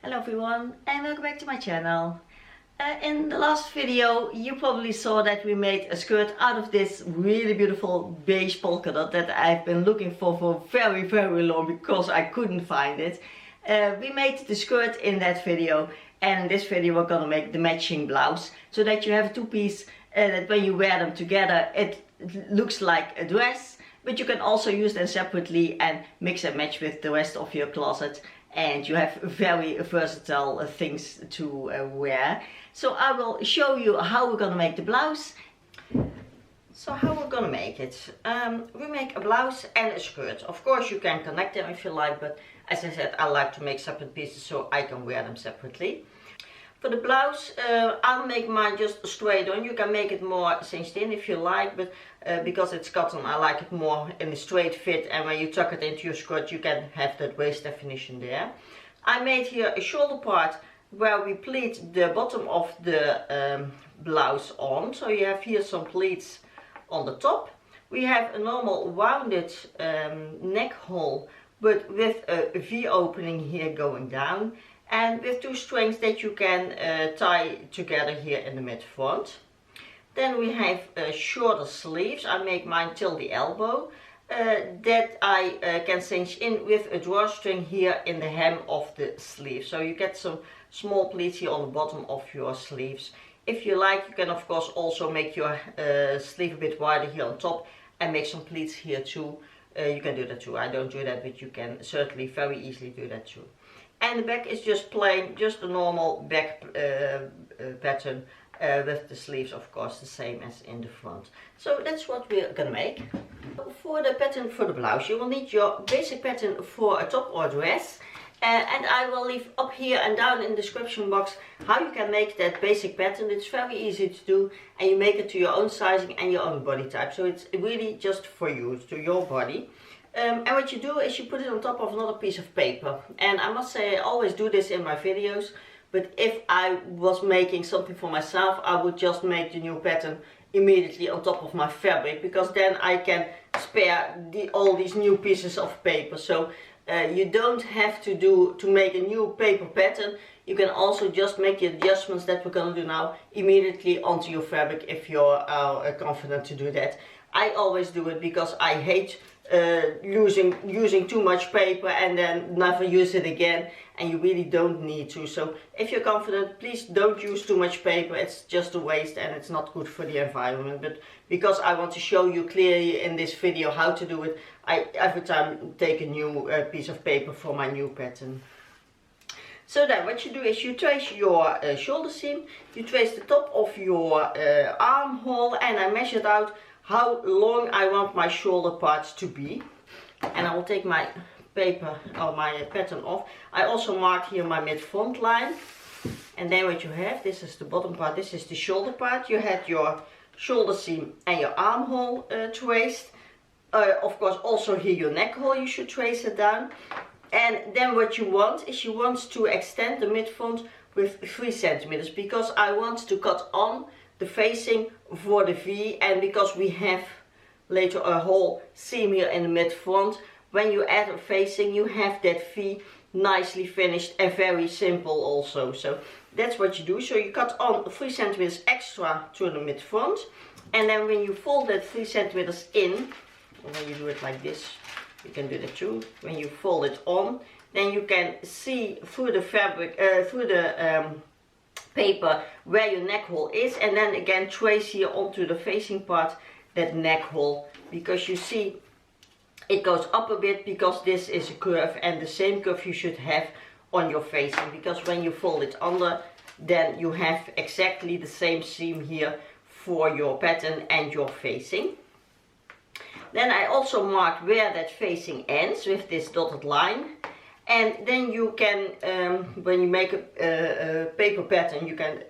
Hello everyone and welcome back to my channel. In the last video you probably saw that we made a skirt out of this really beautiful beige polka dot that I've been looking for very long because I couldn't find it. We made the skirt in that video, and in this video we're gonna make the matching blouse so that you have a two-piece that when you wear them together it looks like a dress, but you can also use them separately and mix and match with the rest of your closet. And you have very versatile things to wear. So I will show you how we're gonna make the blouse. So how we're gonna make it. We make a blouse and a skirt. Of course you can connect them if you like, but as I said, I like to make separate pieces so I can wear them separately. For the blouse, I'll make mine just straight on. You can make it more cinched in if you like, but because it's cotton, I like it more in a straight fit, and when you tuck it into your skirt, you can have that waist definition there. I made here a shoulder part where we pleat the bottom of the blouse on. So you have here some pleats on the top. We have a normal rounded neck hole, but with a V opening here going down, and with two strings that you can tie together here in the mid front. Then we have shorter sleeves. I make mine till the elbow, that I can cinch in with a drawstring here in the hem of the sleeve. So you get some small pleats here on the bottom of your sleeves. If you like, you can of course also make your sleeve a bit wider here on top and make some pleats here too. You can do that too. I don't do that, but you can certainly very easily do that too. And the back is just plain, just a normal back pattern with the sleeves of course the same as in the front. So that's what we're gonna make. For the pattern for the blouse, you will need your basic pattern for a top or dress. And I will leave up here and down in the description box how you can make that basic pattern. It's very easy to do, and you make it to your own sizing and your own body type. So it's really just for you, to your body. And what you do is you put it on top of another piece of paper. And I must say I always do this in my videos, but if I was making something for myself, I would just make the new pattern immediately on top of my fabric, because then I can spare all these new pieces of paper. So you don't have to make a new paper pattern. You can also just make the adjustments that we're going to do now immediately onto your fabric if you're confident to do that. I always do it because I hate using too much paper and then never use it again, and you really don't need to. So if you're confident, please don't use too much paper. It's just a waste and it's not good for the environment. But because I want to show you clearly in this video how to do it, I every time take a new piece of paper for my new pattern. So then what you do is you trace your shoulder seam, you trace the top of your armhole, and I measured out how long I want my shoulder parts to be. And I will take my paper or my pattern off. I also marked here my mid front line. And then what you have, this is the bottom part, this is the shoulder part. You had your shoulder seam and your armhole traced. Of course also here your neck hole, you should trace it down. And then what you want is you want to extend the mid front with 3 centimeters, because I want to cut on the facing for the V, and because we have later a whole seam here in the mid front, when you add a facing you have that V nicely finished and very simple also. So that's what you do. So you cut on 3 centimeters extra to the mid front, and then when you fold that 3 centimeters in, or when you do it like this, you can do that too. When you fold it on, then you can see through the fabric, through the paper where your neck hole is, and then again trace here onto the facing part that neck hole, because you see it goes up a bit because this is a curve, and the same curve you should have on your facing, because when you fold it under then you have exactly the same seam here for your pattern and your facing. Then I also marked where that facing ends with this dotted line. And then you can, when you make a paper pattern, you can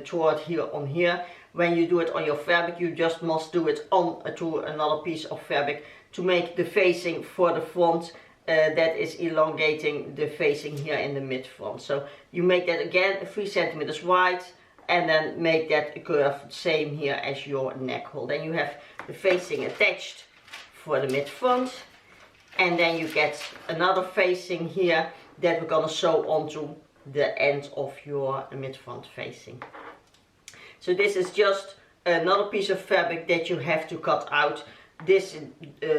draw it here on here. When you do it on your fabric, you just must do it on to another piece of fabric to make the facing for the front that is elongating the facing here in the mid front. So you make that again 3 centimeters wide, and then make that curve same here as your neck hole. Then you have the facing attached for the mid front. And then you get another facing here that we're gonna sew onto the end of your mid-front facing. So this is just another piece of fabric that you have to cut out. This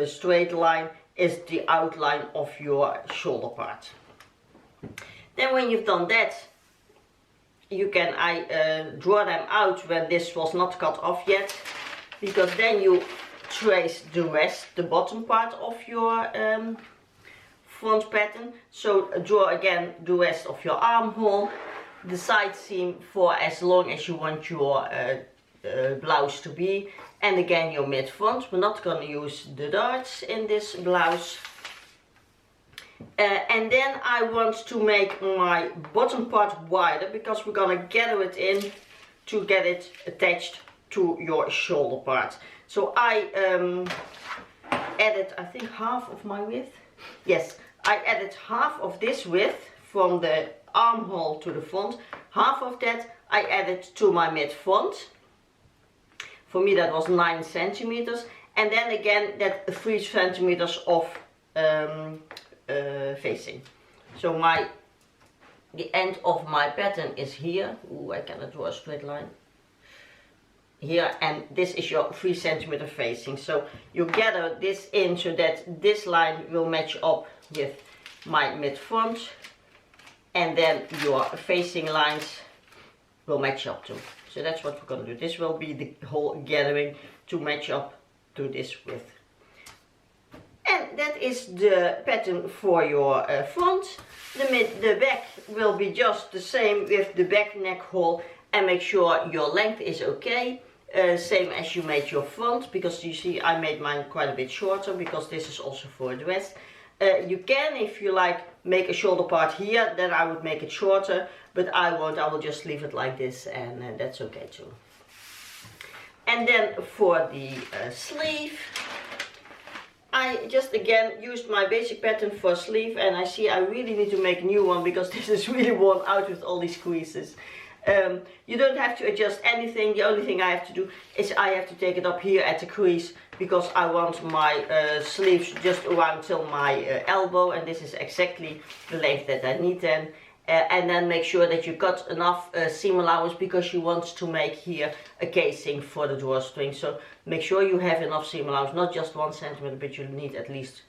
straight line is the outline of your shoulder part. Then when you've done that, you can draw them out when this was not cut off yet, because then you trace the rest, the bottom part of your front pattern. So draw again the rest of your armhole, the side seam for as long as you want your blouse to be, and again your mid front. We're not going to use the darts in this blouse. And then I want to make my bottom part wider, because we're going to gather it in to get it attached to your shoulder part. So I added, I think, half of my width. Yes, I added half of this width from the armhole to the front. Half of that I added to my mid front. For me that was 9 centimeters. And then again that 3 centimeters of facing. So the end of my pattern is here. Ooh, I cannot draw a straight line. Here, and this is your 3 centimeter facing. So you gather this in so that this line will match up with my mid front, and then your facing lines will match up too. So that's what we're going to do. This will be the whole gathering to match up to this width. And that is the pattern for your front. The back will be just the same with the back neck hole, and make sure your length is okay. Same as you made your front, because you see I made mine quite a bit shorter, because this is also for a dress. You can, if you like, make a shoulder part here, then I would make it shorter, but I won't. I will just leave it like this, and that's okay too. And then for the sleeve, I just again used my basic pattern for sleeve, and I see I really need to make a new one, because this is really worn out with all these creases. You don't have to adjust anything. The only thing I have to do is I have to take it up here at the crease, because I want my sleeves just around till my elbow, and this is exactly the length that I need then. And then make sure that you cut enough seam allowance, because you want to make here a casing for the drawstring. So make sure you have enough seam allowance, not just 1 centimeter, but you need at least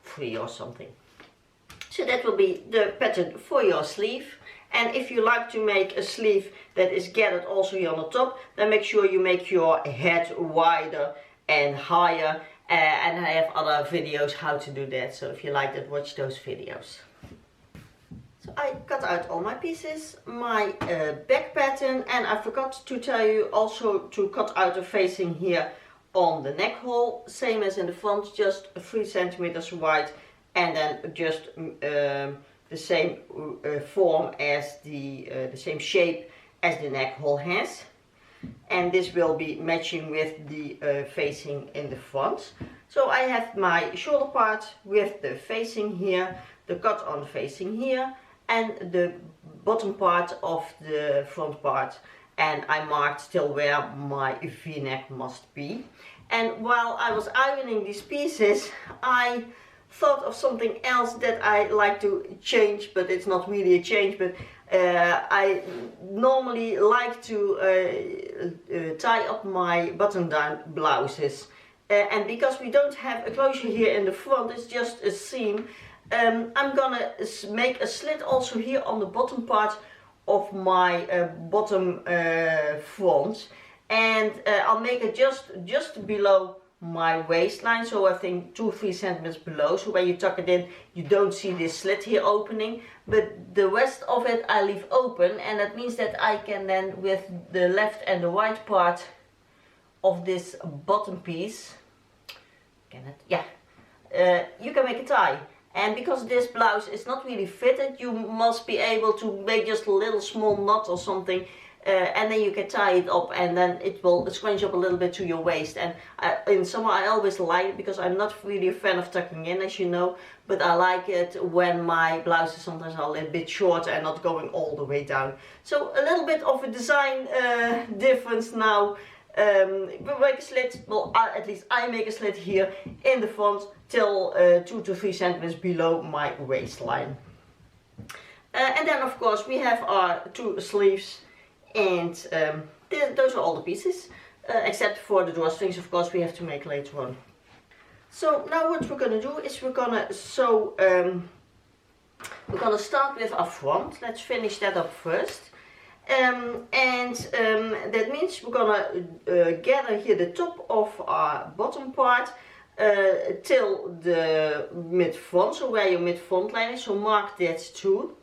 3 or something. So that will be the pattern for your sleeve. And if you like to make a sleeve that is gathered also here on the top, then make sure you make your head wider and higher. And I have other videos how to do that. So if you like that, watch those videos. So I cut out all my pieces, my back pattern, and I forgot to tell you also to cut out the facing here on the neck hole. Same as in the front, just 3 centimeters wide, and then just the same form as the same shape as the neck hole has. And this will be matching with the facing in the front. So I have my shoulder part with the facing here, the cut on facing here, and the bottom part of the front part, and I marked till where my V-neck must be. And while I was ironing these pieces, I thought of something else that I like to change, but it's not really a change, but I normally like to tie up my button-down blouses, and because we don't have a closure here in the front, it's just a seam. I'm gonna make a slit also here on the bottom part of my bottom front, and I'll make it just below my waistline, so I think 2-3 centimeters below, so when you tuck it in you don't see this slit here opening, but the rest of it I leave open, and that means that I can then, with the left and the right part of this bottom piece, you can make a tie. And because this blouse is not really fitted, you must be able to make just a little small knot or something, and then you can tie it up, and then it will scrunch up a little bit to your waist. And in summer I always like it, because I'm not really a fan of tucking in, as you know, but I like it when my blouses sometimes are a little bit shorter and not going all the way down. So a little bit of a design difference now. We make a slit, well at least I make a slit here in the front till 2 to 3 centimeters below my waistline. And then of course we have our two sleeves, and those are all the pieces, except for the drawstrings, of course, we have to make later on. So now what we're going to do is we're going to sew, we're going to start with our front. Let's finish that up first. That means we're going to gather here the top of our bottom part till the mid-front, so where your mid-front line is, so mark that too.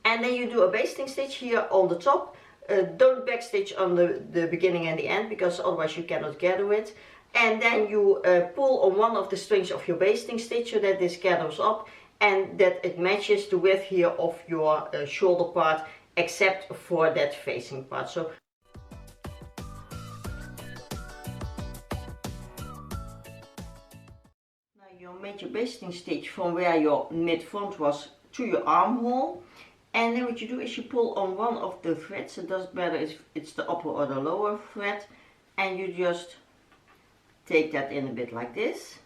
And then you do a basting stitch here on the top. Don't backstitch on the beginning and the end, because otherwise you cannot gather it. And then you pull on one of the strings of your basting stitch so that this gathers up and that it matches the width here of your shoulder part, except for that facing part. So now you made your basting stitch from where your mid front was to your armhole, and then what you do is you pull on one of the threads. It doesn't matter if it's the upper or the lower thread, and you just take that in a bit like this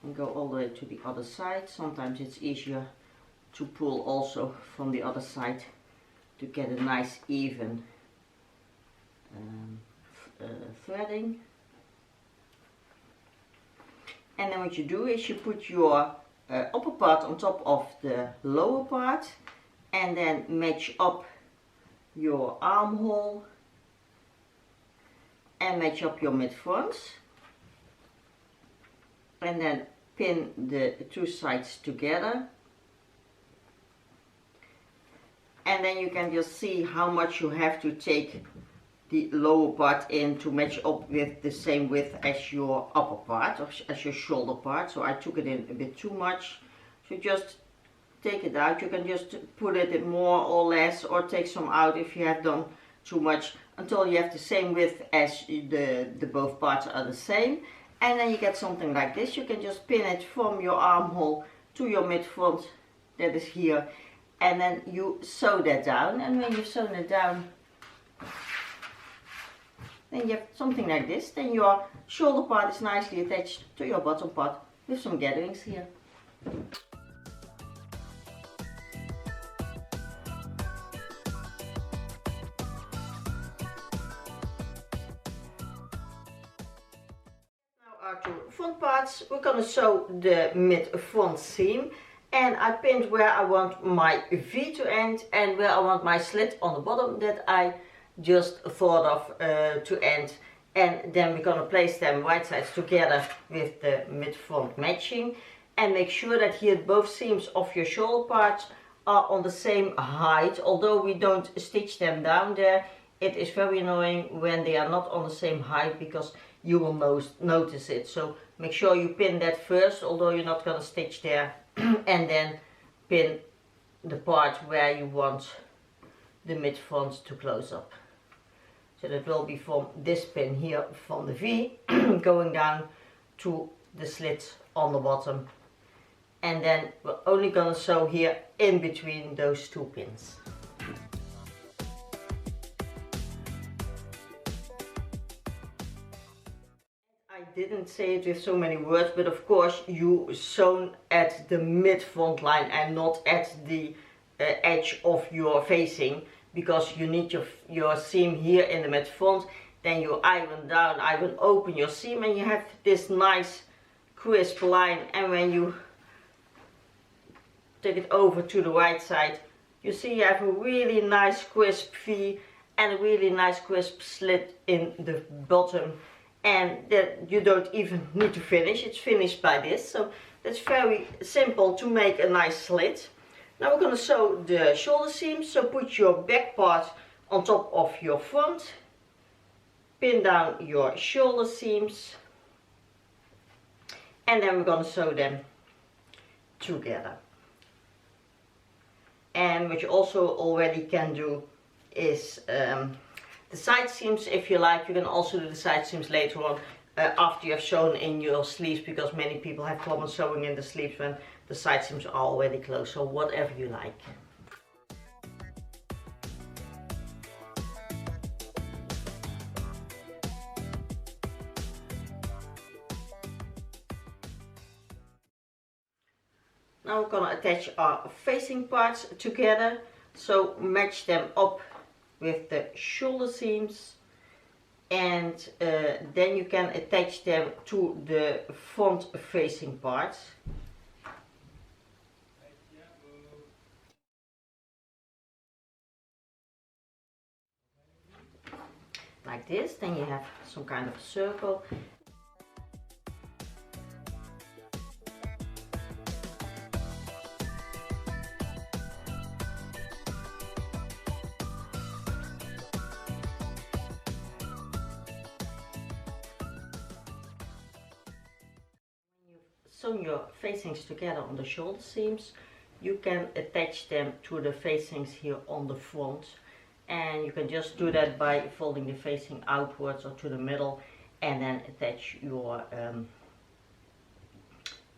and go all the way to the other side. Sometimes it's easier to pull also from the other side to get a nice even threading. And then what you do is you put your upper part on top of the lower part, and then match up your armhole and match up your mid fronts, and then pin the two sides together. And then you can just see how much you have to take the lower part in to match up with the same width as your upper part, or as your shoulder part. So I took it in a bit too much, so just take it out. You can just put it in more or less, or take some out if you have done too much, until you have the same width as the both parts are the same. And then you get something like this. You can just pin it from your armhole to your mid front, that is here, and then you sew that down. And when you've sewn it down, then you have something like this. Then your shoulder part is nicely attached to your bottom part with some gatherings here. Our two front parts, we're going to sew the mid front seam, and I pinned where I want my V to end and where I want my slit on the bottom that I just thought of to end. And then we're going to place them right sides together with the mid front matching, and make sure that here both seams of your shoulder parts are on the same height. Although we don't stitch them down there, it is very annoying when they are not on the same height, because you will notice it. So make sure you pin that first, although you're not going to stitch there, and then pin the part where you want the mid front to close up. So that will be from this pin here, from the V, going down to the slit on the bottom. And then we're only going to sew here in between those two pins. I didn't say it with so many words, but of course you sew at the mid front line and not at the edge of your facing, because you need your seam here in the mid front. Then you iron down, iron open your seam, and you have this nice crisp line. And when you take it over to the right side, you see you have a really nice crisp V and a really nice crisp slit in the bottom. And that you don't even need to finish, it's finished by this. So that's very simple to make a nice slit. Now we're going to sew the shoulder seam. So put your back part on top of your front, pin down your shoulder seams, and then we're going to sew them together. And what you also already can do is the side seams, if you like. You can also do the side seams later on after you have sewn in your sleeves, because many people have problems sewing in the sleeves when the side seams are already closed. So whatever you like. Now we're going to attach our facing parts together. So match them up with the shoulder seams, and then you can attach them to the front facing parts. Like this, then you have some kind of a circle. Sewn your facings together on the shoulder seams, you can attach them to the facings here on the front, and you can just do that by folding the facing outwards or to the middle, and then attach your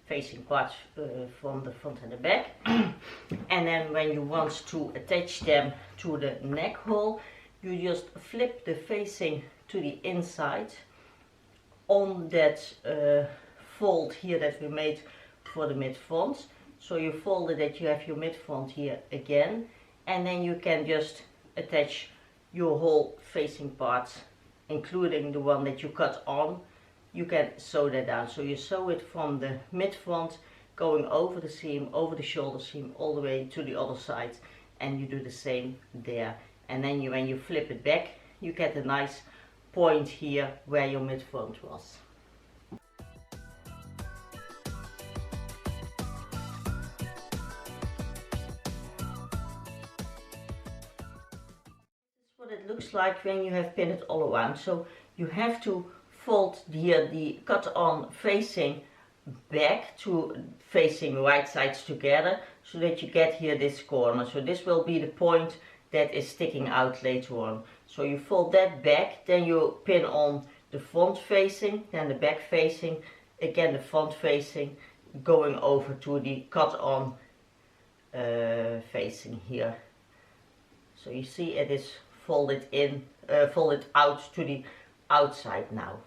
facing parts from the front and the back. And then when you want to attach them to the neck hole, you just flip the facing to the inside on that fold here that we made for the mid front. So you fold it that you have your mid front here again, and then you can just attach your whole facing parts, including the one that you cut on. You can sew that down. So you sew it from the mid front going over the seam, over the shoulder seam, all the way to the other side, and you do the same there. And then when you flip it back, you get a nice point here where your mid front was. What it looks like when you have pinned it all around. So you have to fold the cut on facing back to facing right sides together, so that you get here this corner. So this will be the point that is sticking out later on. So you fold that back, then you pin on the front facing, then the back facing, again the front facing, going over to the cut on facing here. So you see it is folded in, folded out to the outside now.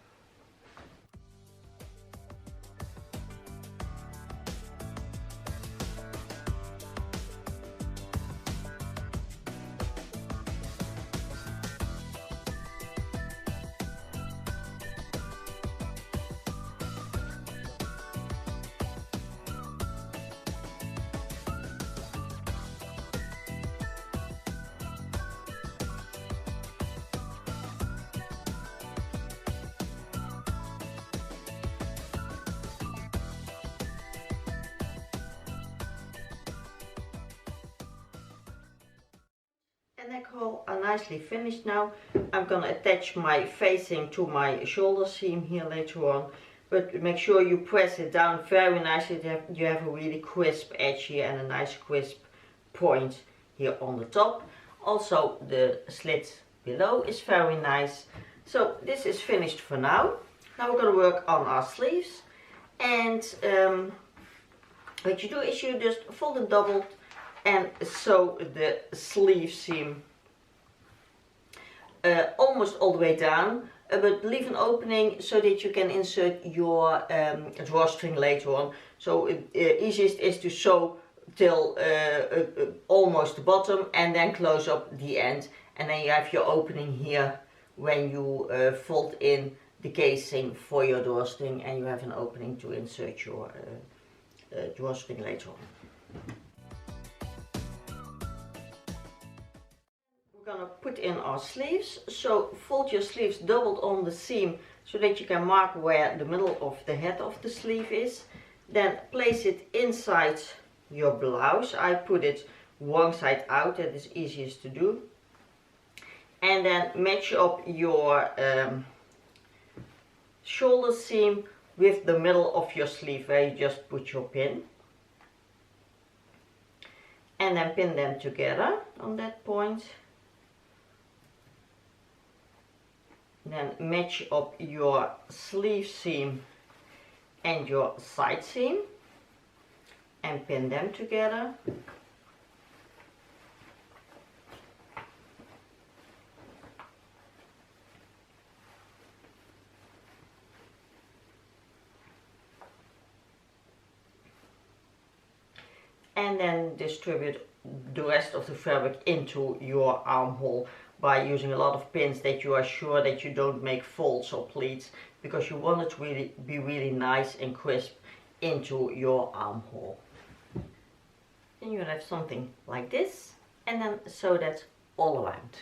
The neck hole are nicely finished now. I'm gonna attach my facing to my shoulder seam here later on, but make sure you press it down very nicely. You have a really crisp edge here and a nice crisp point here on the top. Also the slit below is very nice. So this is finished for now. Now we're gonna work on our sleeves, and what you do is you just fold it double and sew the sleeve seam almost all the way down, but leave an opening so that you can insert your drawstring later on. So easiest is to sew till almost the bottom and then close up the end, and then you have your opening here when you fold in the casing for your drawstring, and you have an opening to insert your drawstring later on. We're gonna put in our sleeves. So fold your sleeves doubled on the seam so that you can mark where the middle of the head of the sleeve is. Then place it inside your blouse. I put it one side out, that is easiest to do. And then match up your shoulder seam with the middle of your sleeve where you just put your pin. And then pin them together on that point. Then match up your sleeve seam and your side seam and pin them together. and then distribute the rest of the fabric into your armhole by using a lot of pins that you are sure that you don't make folds or pleats, because you want it to be really nice and crisp into your armhole. Then you have something like this, and then sew that all around.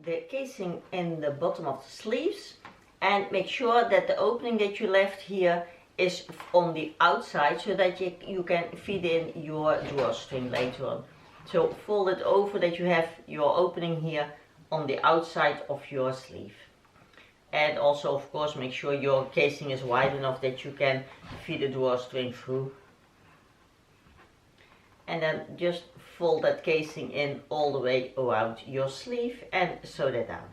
The casing in the bottom of the sleeves, and make sure that the opening that you left here is on the outside, so that you can feed in your drawstring later on. So fold it over that you have your opening here on the outside of your sleeve. And also, of course, make sure your casing is wide enough that you can feed the drawstring through. And then just fold that casing in all the way around your sleeve and sew that down.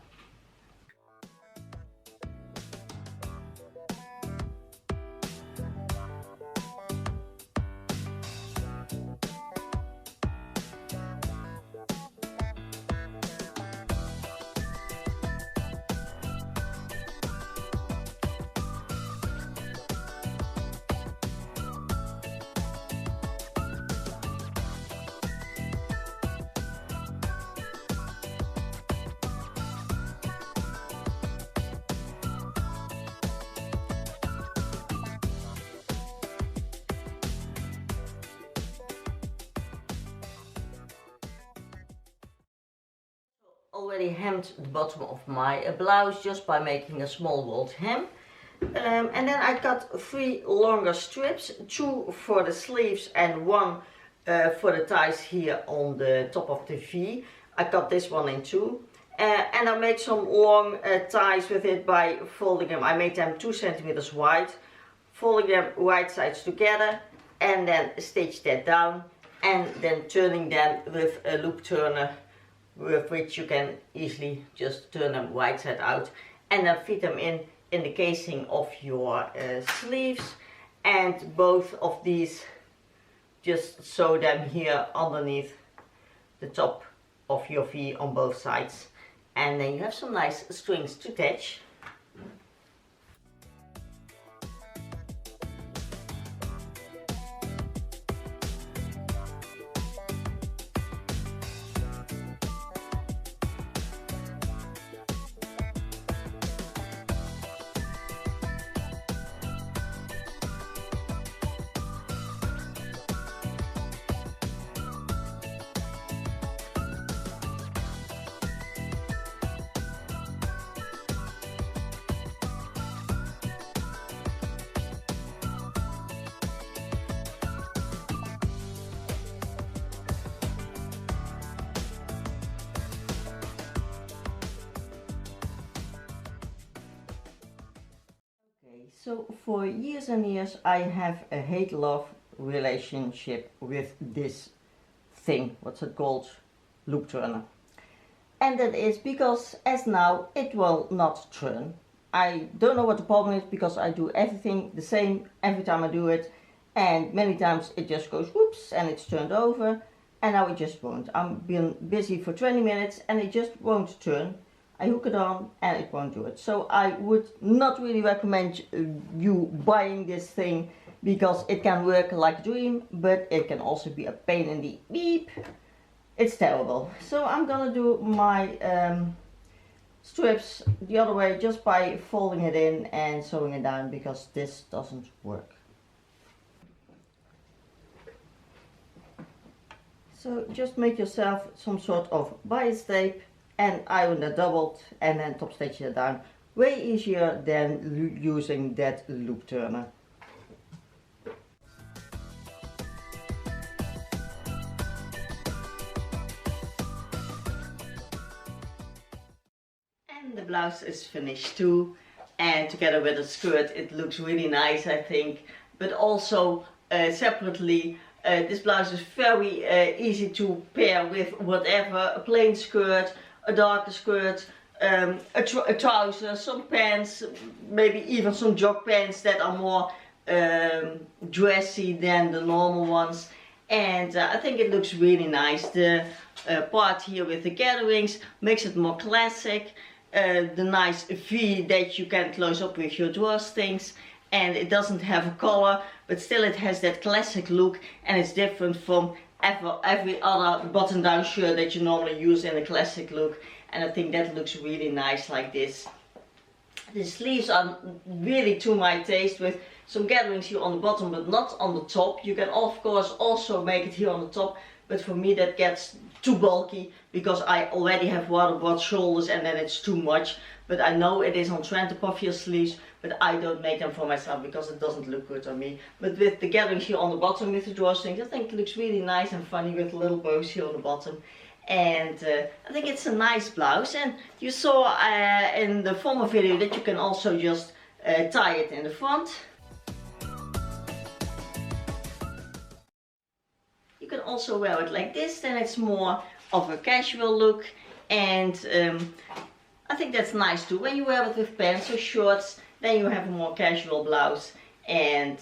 Already hemmed the bottom of my blouse just by making a small walled hem, and then I cut 3 longer strips, 2 for the sleeves and 1 for the ties here on the top of the V. I cut this one in 2, and I made some long ties with it by folding them. I made them 2 centimeters wide, folding them right sides together, and then stitch that down, and then turning them with a loop turner, with which you can easily just turn them right side out, and then fit them in the casing of your sleeves. And both of these, just sew them here underneath the top of your V on both sides, and then you have some nice strings to attach. So for years and years I have a hate-love relationship with this thing, what's it called, loop turner. And that is because as now it will not turn. I don't know what the problem is, because I do everything the same every time I do it, and many times it just goes whoops and it's turned over, and now it just won't. I've been busy for 20 minutes and it just won't turn. I hook it on and it won't do it. So I would not really recommend you buying this thing, because it can work like a dream, but it can also be a pain in the beep. It's terrible. So I'm gonna do my strips the other way, just by folding it in and sewing it down, because this doesn't work. So just make yourself some sort of bias tape and iron that doubled, and then top stitch it down. Way easier than using that loop turner. And the blouse is finished too, and together with the skirt it looks really nice, I think. But also separately This blouse is very easy to pair with whatever, a plain skirt, a darker skirt, a trouser, some pants, maybe even some jog pants that are more dressy than the normal ones. And I think it looks really nice. The part here with the gatherings makes it more classic. The nice V that you can close up with your drawstrings, and it doesn't have a collar, but still it has that classic look, and it's different from every other button down shirt that you normally use in a classic look. And I think that looks really nice like this. The sleeves are really to my taste, with some gatherings here on the bottom but not on the top. You can of course also make it here on the top, but for me that gets too bulky because I already have rather broad shoulders and then it's too much. But I know it is on trend to puffier sleeves, but I don't make them for myself because it doesn't look good on me. But with the gatherings here on the bottom with the drawstrings, I think it looks really nice and funny with little bows here on the bottom. And I think it's a nice blouse. And you saw in the former video that you can also just tie it in the front. You can also wear it like this, then it's more of a casual look. And I think that's nice too. When you wear it with pants or shorts, then you have a more casual blouse. And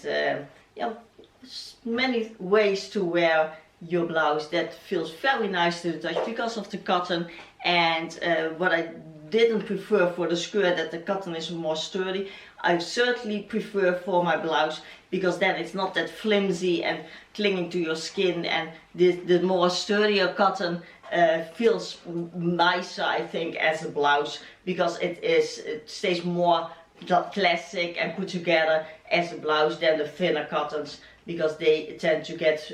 yeah, there's many ways to wear your blouse that feels very nice to the touch because of the cotton. And what I didn't prefer for the skirt, that the cotton is more sturdy, I certainly prefer for my blouse, because then it's not that flimsy and clinging to your skin, and the more sturdier cotton feels nicer, I think, as a blouse, because it stays more classic and put together as a blouse than the thinner cottons, because they tend to get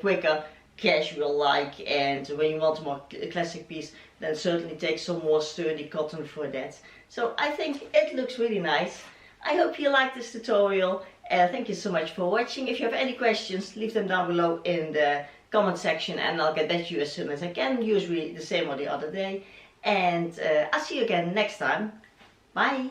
quicker casual like. And when you want a more classic piece, then certainly take some more sturdy cotton for that. So I think it looks really nice. I hope you liked this tutorial. Thank you so much for watching. If you have any questions, leave them down below in the comment section and I'll get back to you as soon as I can, usually the same or the other day. And I'll see you again next time. Bye!